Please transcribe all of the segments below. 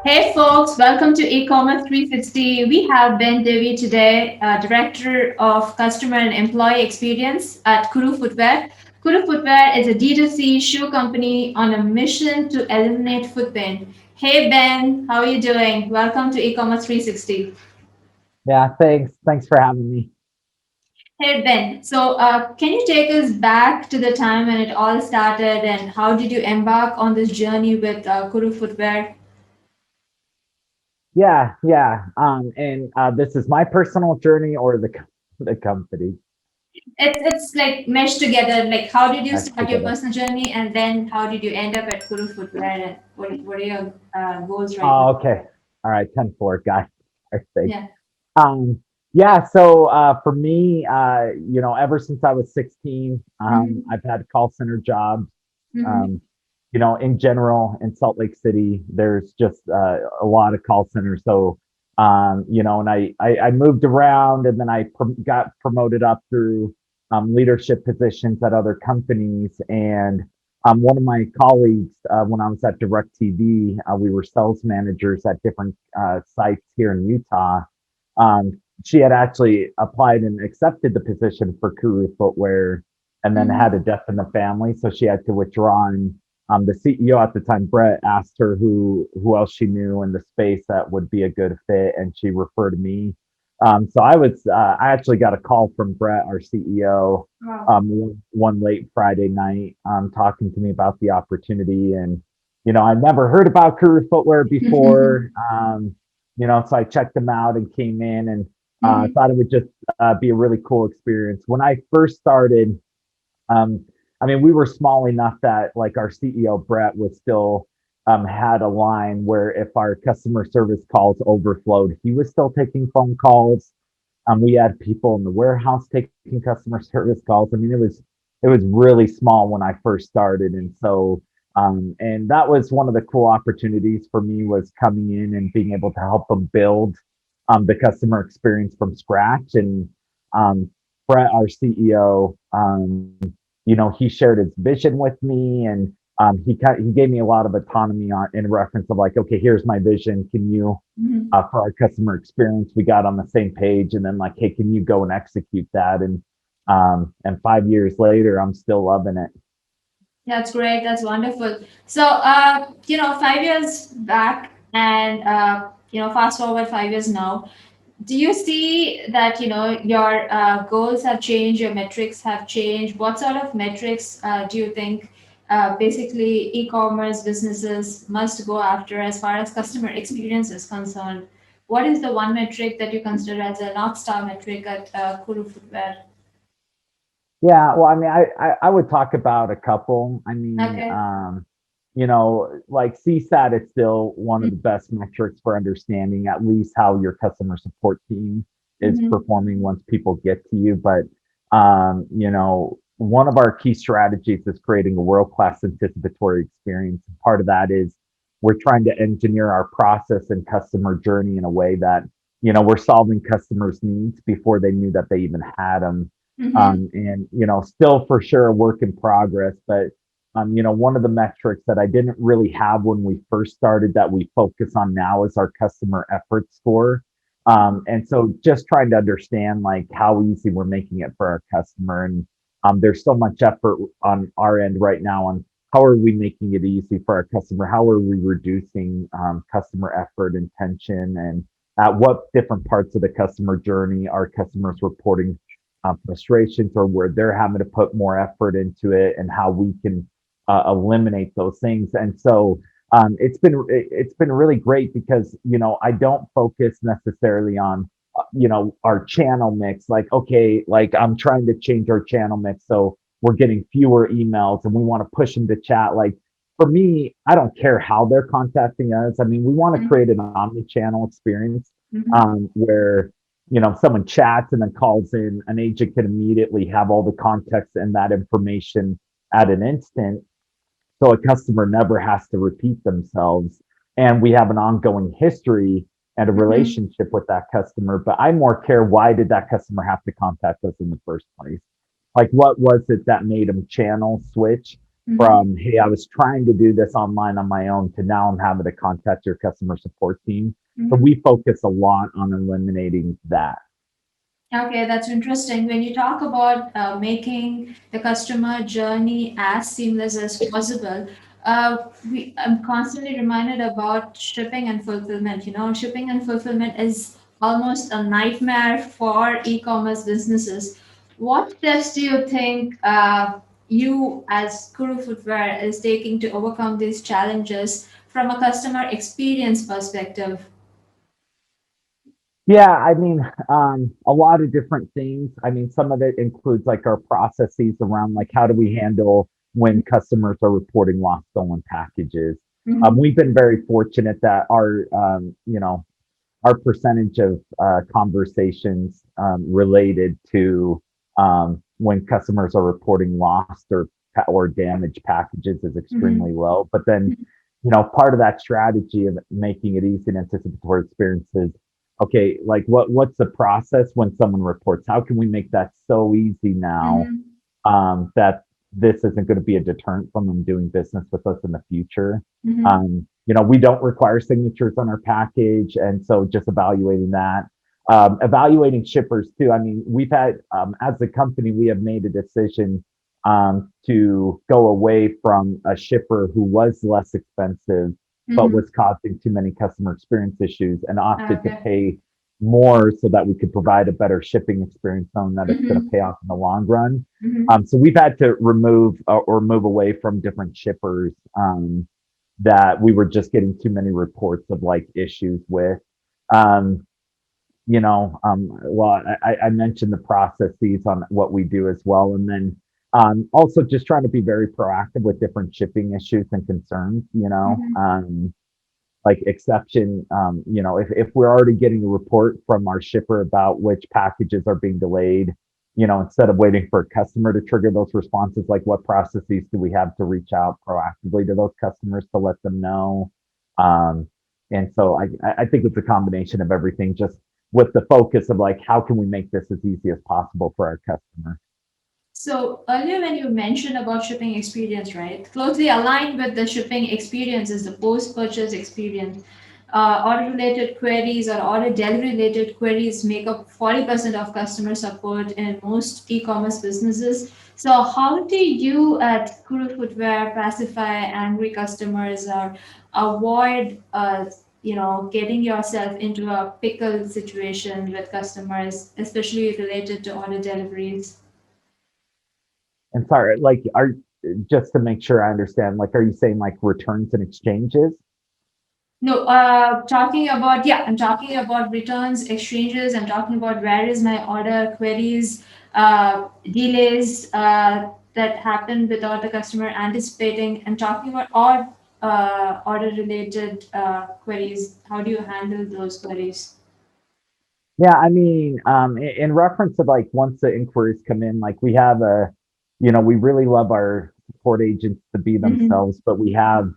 Hey folks, welcome to eCommerce 360. We have Ben Devi today, Director of Customer and Employee Experience at Kuru Footwear. Kuru Footwear is a D2C shoe company on a mission to eliminate foot pain. Hey Ben, how are you doing? Welcome to eCommerce 360. Yeah, thanks. Thanks for having me. Hey Ben, can you take us back to the time when it all started and how did you embark on this journey with Kuru Footwear? And this is my personal journey or the company It's like meshed together. Like, how did you next start your together. personal journey, and then how did you end up at Kuru Footwear, and what are your goals right now? Oh, okay. All right, 10-4, guys. I think. Yeah. Um, yeah, so for me, ever since I was 16, Mm-hmm. I've had call center jobs. Mm-hmm. Um, in general, in Salt Lake City, there's just a lot of call centers. So, and I moved around and then got promoted up through leadership positions at other companies. And one of my colleagues, when I was at DirecTV, we were sales managers at different sites here in Utah. She had actually applied and accepted the position for Kuru Footwear and then Mm-hmm. had a death in the family. So she had to withdraw. And the CEO at the time, Brett, asked her who else she knew in the space that would be a good fit, and she referred me. I actually got a call from Brett, our CEO, Wow. one late Friday night, talking to me about the opportunity. And I'd never heard about Kuru Footwear before. So I checked them out and came in and Mm-hmm. thought it would just be a really cool experience. When I first started, um, I mean, we were small enough that like our CEO Brett was still had a line where if our customer service calls overflowed, he was still taking phone calls. We had people in the warehouse taking customer service calls. I mean, it was really small when I first started, and so and that was one of the cool opportunities for me was coming in and being able to help them build the customer experience from scratch. And um, Brett, our CEO, he shared his vision with me, and he gave me a lot of autonomy in reference of like, okay, here's my vision. Can you Mm-hmm. for our customer experience? We got on the same page, and then like, hey, can you go and execute that? And 5 years later, I'm still loving it. That's great. That's wonderful. 5 years back, and fast forward 5 years now. Do you see that your goals have changed, your metrics have changed? What sort of metrics do you think basically e-commerce businesses must go after as far as customer experience is concerned? What is the one metric that you consider as a north star metric at Kuru Footwear? Yeah, well, I mean, I would talk about a couple. I mean, Okay. like CSAT is still one of the best metrics for understanding at least how your customer support team is Mm-hmm. performing once people get to you. But one of our key strategies is creating a world-class anticipatory experience. Part of that is we're trying to engineer our process and customer journey in a way that we're solving customers' needs before they knew that they even had them. Mm-hmm. And still for sure a work in progress. But one of the metrics that I didn't really have when we first started that we focus on now is our customer effort score. And so just trying to understand like how easy we're making it for our customer. And there's so much effort on our end right now on how are we making it easy for our customer? How are we reducing customer effort and tension? And at what different parts of the customer journey are customers reporting frustrations or where they're having to put more effort into it and how we can eliminate those things. And so it's been really great because I don't focus necessarily on our channel mix. Like, okay, like I'm trying to change our channel mix so we're getting fewer emails and we want to push them to chat. Like for me, I don't care how they're contacting us. I mean, we want to create an omni-channel experience Mm-hmm. where someone chats and then calls in, an agent can immediately have all the context and that information at an instant. So a customer never has to repeat themselves. And we have an ongoing history and a Mm-hmm. relationship with that customer. But I more care, why did that customer have to contact us in the first place? Like, what was it that made them channel switch? Mm-hmm. from, hey, I was trying to do this online on my own to now I'm having to contact your customer support team. So Mm-hmm. we focus a lot on eliminating that. Okay, that's interesting. When you talk about making the customer journey as seamless as possible, I'm constantly reminded about shipping and fulfillment. You know, shipping and fulfillment is almost a nightmare for e-commerce businesses. What steps do you think you, as Kuru Footwear, is taking to overcome these challenges from a customer experience perspective? Yeah, I mean, a lot of different things. I mean, some of it includes like our processes around like how do we handle when customers are reporting lost stolen packages. Mm-hmm. We've been very fortunate that our percentage of conversations related to when customers are reporting lost or damaged packages is Mm-hmm. extremely low. But then, part of that strategy of making it easy and anticipatory experiences. Okay, like what's the process when someone reports? How can we make that so easy now Mm-hmm. that this isn't going to be a deterrent from them doing business with us in the future. Mm-hmm. We don't require signatures on our package, and so just evaluating that. Evaluating shippers too. I mean, we've had as a company, we have made a decision to go away from a shipper who was less expensive but Mm-hmm. was causing too many customer experience issues and opted to Okay. pay more so that we could provide a better shipping experience, knowing that it's going to Mm-hmm. pay off in the long run. Mm-hmm. So we've had to remove or move away from different shippers that we were just getting too many reports of like issues with. Um, well, I mentioned the processes on what we do as well, and then also just trying to be very proactive with different shipping issues and concerns. Mm-hmm. Like exception, if we're already getting a report from our shipper about which packages are being delayed, instead of waiting for a customer to trigger those responses, like what processes do we have to reach out proactively to those customers to let them know? Um, and so I think it's a combination of everything, just with the focus of like, how can we make this as easy as possible for our customer? So earlier when you mentioned about shipping experience, right? Closely aligned with the shipping experience is the post-purchase experience. Order-related queries or order delivery-related queries make up 40% of customer support in most e-commerce businesses. So how do you at Kuru Footwear pacify angry customers or avoid getting yourself into a pickle situation with customers, especially related to order deliveries? And sorry, like, are just to make sure I understand, like, are you saying like returns and exchanges? No, I'm talking about returns, exchanges. I'm talking about where is my order, queries, delays that happen without the customer anticipating. I'm talking about all order related queries. How do you handle those queries? Yeah, I mean, in reference to like once the inquiries come in, like we have we really love our support agents to be Mm-hmm. themselves, but we have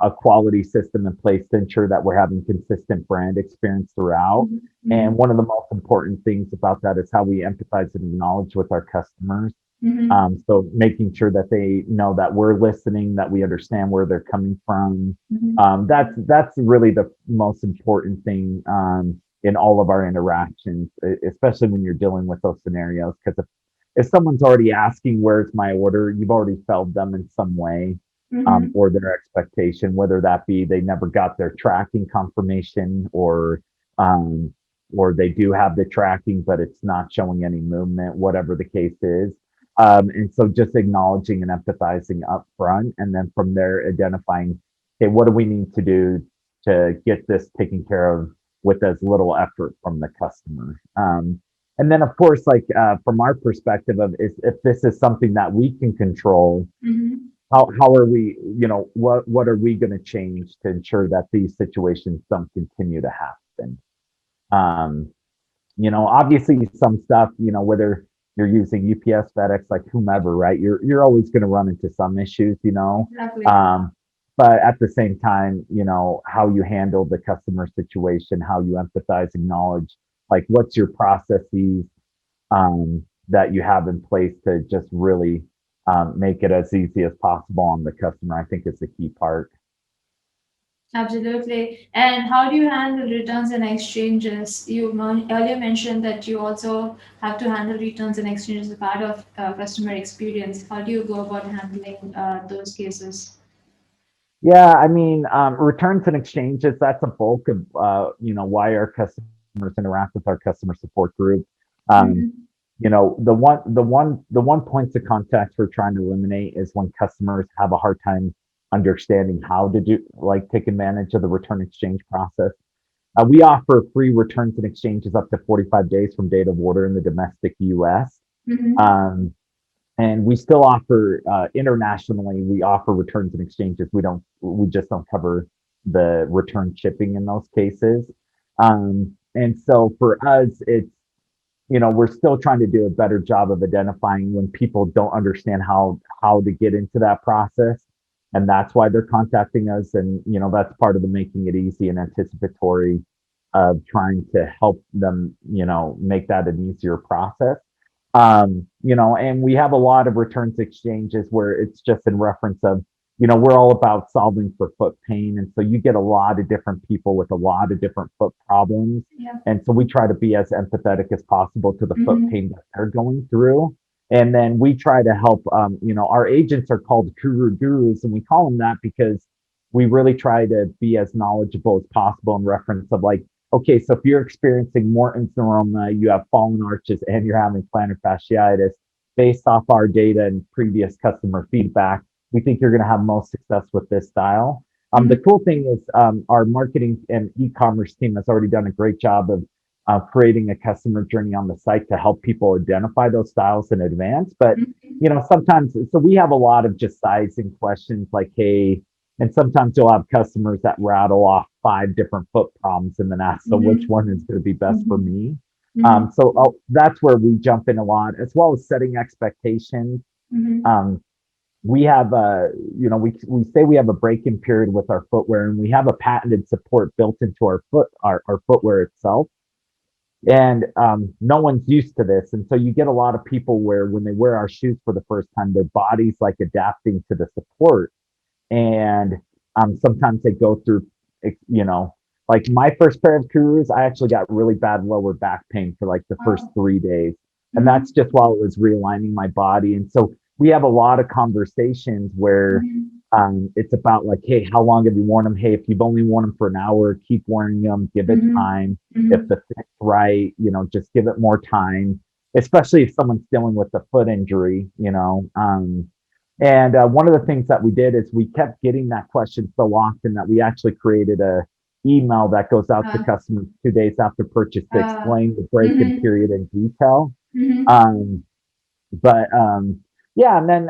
a quality system in place to ensure that we're having consistent brand experience throughout. Mm-hmm. And one of the most important things about that is how we empathize and acknowledge with our customers. Mm-hmm. So making sure that they know that we're listening, that we understand where they're coming from. Mm-hmm. That's really the most important thing in all of our interactions, especially when you're dealing with those scenarios. Because if someone's already asking where's my order, you've already failed them in some way, Mm-hmm. or their expectation, whether that be they never got their tracking confirmation, um, or they do have the tracking but it's not showing any movement, whatever the case is. And so just acknowledging and empathizing up front, and then from there identifying, okay, what do we need to do to get this taken care of with as little effort from the customer. And then, of course, like from our perspective of is if this is something that we can control, Mm-hmm. how are we, what are we going to change to ensure that these situations don't continue to happen? Um, Obviously some stuff, whether you're using UPS, FedEx, like whomever, right? You're always going to run into some issues, Exactly. Um, but at the same time, how you handle the customer situation, how you empathize, acknowledge, like what's your processes that you have in place to just really make it as easy as possible on the customer. I think is the key part. Absolutely. And how do you handle returns and exchanges? Earlier mentioned that you also have to handle returns and exchanges as a part of customer experience. How do you go about handling those cases? Yeah, I mean, returns and exchanges, that's a bulk of, why our customers interact with our customer support group. Um, Mm-hmm. the one points of contact we're trying to eliminate is when customers have a hard time understanding how to take advantage of the return exchange process. We offer free returns and exchanges up to 45 days from date of order in the domestic US. Mm-hmm. Um, and we still offer internationally, we offer returns and exchanges. We just don't cover the return shipping in those cases. And so for us, it's, we're still trying to do a better job of identifying when people don't understand how to get into that process, and that's why they're contacting us. And that's part of the making it easy and anticipatory of trying to help them, make that an easier process. And we have a lot of returns exchanges where it's just in reference of, we're all about solving for foot pain. And so you get a lot of different people with a lot of different foot problems. Yeah. And so we try to be as empathetic as possible to the foot Mm-hmm. pain that they're going through. And then we try to help, our agents are called Kuru Gurus, and we call them that because we really try to be as knowledgeable as possible in reference of like, okay, so if you're experiencing Morton's neuroma, you have fallen arches, and you're having plantar fasciitis, based off our data and previous customer feedback, we think you're going to have most success with this style. The Mm-hmm. cool thing is our marketing and e-commerce team has already done a great job of creating a customer journey on the site to help people identify those styles in advance. But sometimes, so we have a lot of just sizing questions like, hey, and sometimes you'll have customers that rattle off 5 different foot problems and then ask, so which Mm-hmm. one is going to be best for Mm-hmm. me? Mm-hmm. So that's where we jump in a lot, as well as setting expectations. Mm-hmm. Um, we have we say we have a break-in period with our footwear, and we have a patented support built into our footwear itself. And no one's used to this, and so you get a lot of people where when they wear our shoes for the first time, their body's like adapting to the support. And sometimes they go through, you know, like my first pair of Kurus, I actually got really bad lower back pain for like the first Wow. 3 days. And Mm-hmm. that's just while it was realigning my body. And so we have a lot of conversations where Mm-hmm. it's about like, hey, how long have you worn them? Hey, if you've only worn them for an hour, keep wearing them, give it Mm-hmm. time. If Mm-hmm. the fit's right, just give it more time, especially if someone's dealing with a foot injury. And one of the things that we did is we kept getting that question so often that we actually created a email that goes out to Uh, customers 2 days after purchase to uh, explain the break-in mm-hmm. period in detail. Mm-hmm. Um, but yeah, and then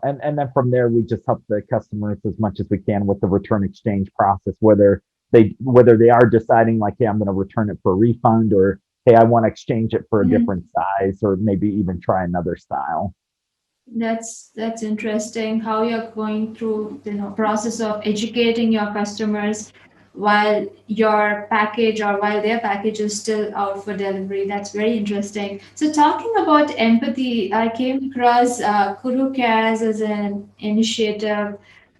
and then from there we just help the customers as much as we can with the return exchange process, whether they are deciding like, hey, I'm going to return it for a refund, or hey, I want to exchange it for a Mm-hmm. different size, or maybe even try another style. That's interesting how you're going through process of educating your customers while your package or while their package is still out for delivery. That's very interesting. So talking about empathy, I came across Kuru Cares as an initiative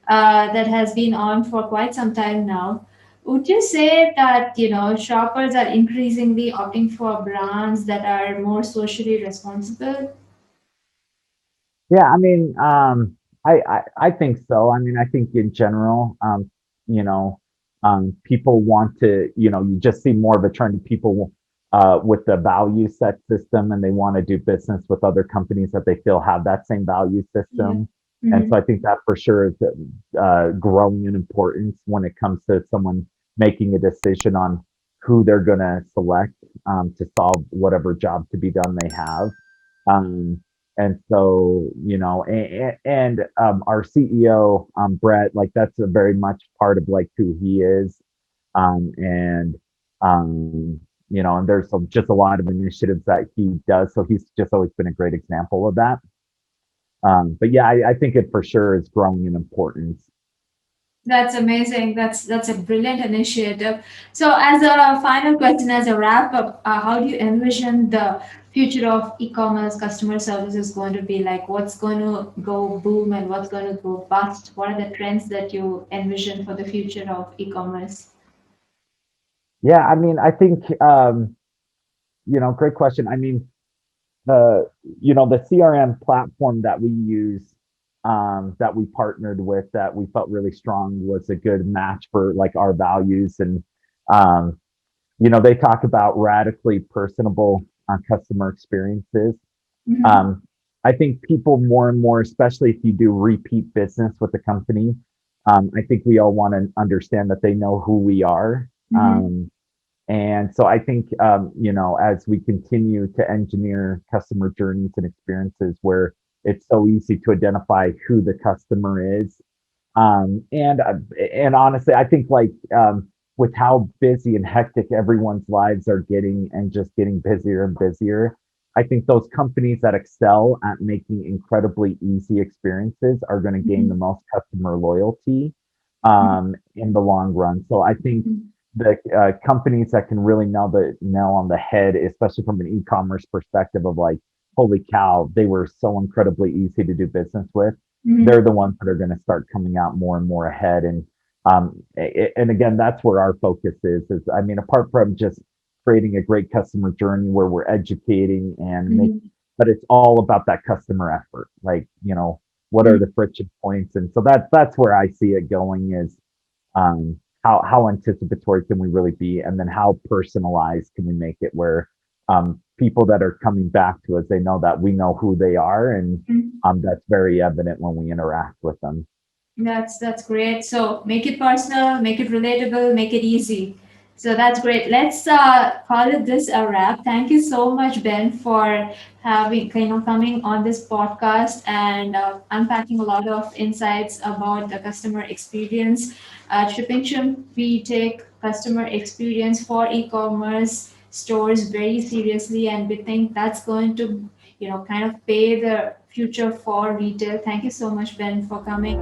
that has been on for quite some time now. Would you say that shoppers are increasingly opting for brands that are more socially responsible? Yeah, I mean, I think so. I mean, I think in general, you know, people want to, you just see more of a trend of people with the value set system, and they want to do business with other companies that they feel have that same value Yeah. system. And Mm-hmm. so I think that for sure is growing in importance when it comes to someone making a decision on who they're going to select to solve whatever job to be done they have. And so, and our CEO, Brett, like that's a very much part of like who he is. And, and there's just a lot of initiatives that he does. So he's just always been a great example of that. But yeah, I think it for sure is growing in importance. That's amazing. That's a brilliant initiative. So, as a final question, as a wrap up, how do you envision the future of e-commerce customer service is going to be like? What's going to go boom and what's going to go bust? What are the trends that you envision for the future of e-commerce? Yeah, I mean, I think great question. I mean, the the CRM platform that we use, that we partnered with, that we felt really strong was a good match for like our values. And um, they talk about radically personable customer experiences. Mm-hmm. um, I think people more and more, especially if you do repeat business with the company, I think we all want to understand that they know who we are. Mm-hmm. And so I think, as we continue to engineer customer journeys and experiences where it's so easy to identify who the customer is, and honestly, I think like, with how busy and hectic everyone's lives are getting and just getting busier and busier, I think those companies that excel at making incredibly easy experiences are going to gain the most customer loyalty in the long run. So I think Mm-hmm. the companies that can really nail on the head, especially from an e-commerce perspective of like, holy cow, they were so incredibly easy to do business with, Mm-hmm. they're the ones that are going to start coming out more and more ahead. And again, that's where our focus is, I mean, apart from just creating a great customer journey where we're educating and make, Mm-hmm. but it's all about that customer effort. Like, what are the friction points? And so that's where I see it going is, how anticipatory can we really be? And then how personalized can we make it where, people that are coming back to us, they know that we know who they are, and Mm-hmm. that's very evident when we interact with them. That's great. So make it personal, make it relatable, make it easy. So that's great. Let's call it this a wrap. Thank you so much, Ben, for having coming on this podcast and unpacking a lot of insights about the customer experience. At ShippingChimp, we take customer experience for e-commerce stores very seriously, and we think that's going to kind of pay the future for retail. Thank you so much, Ben, for coming.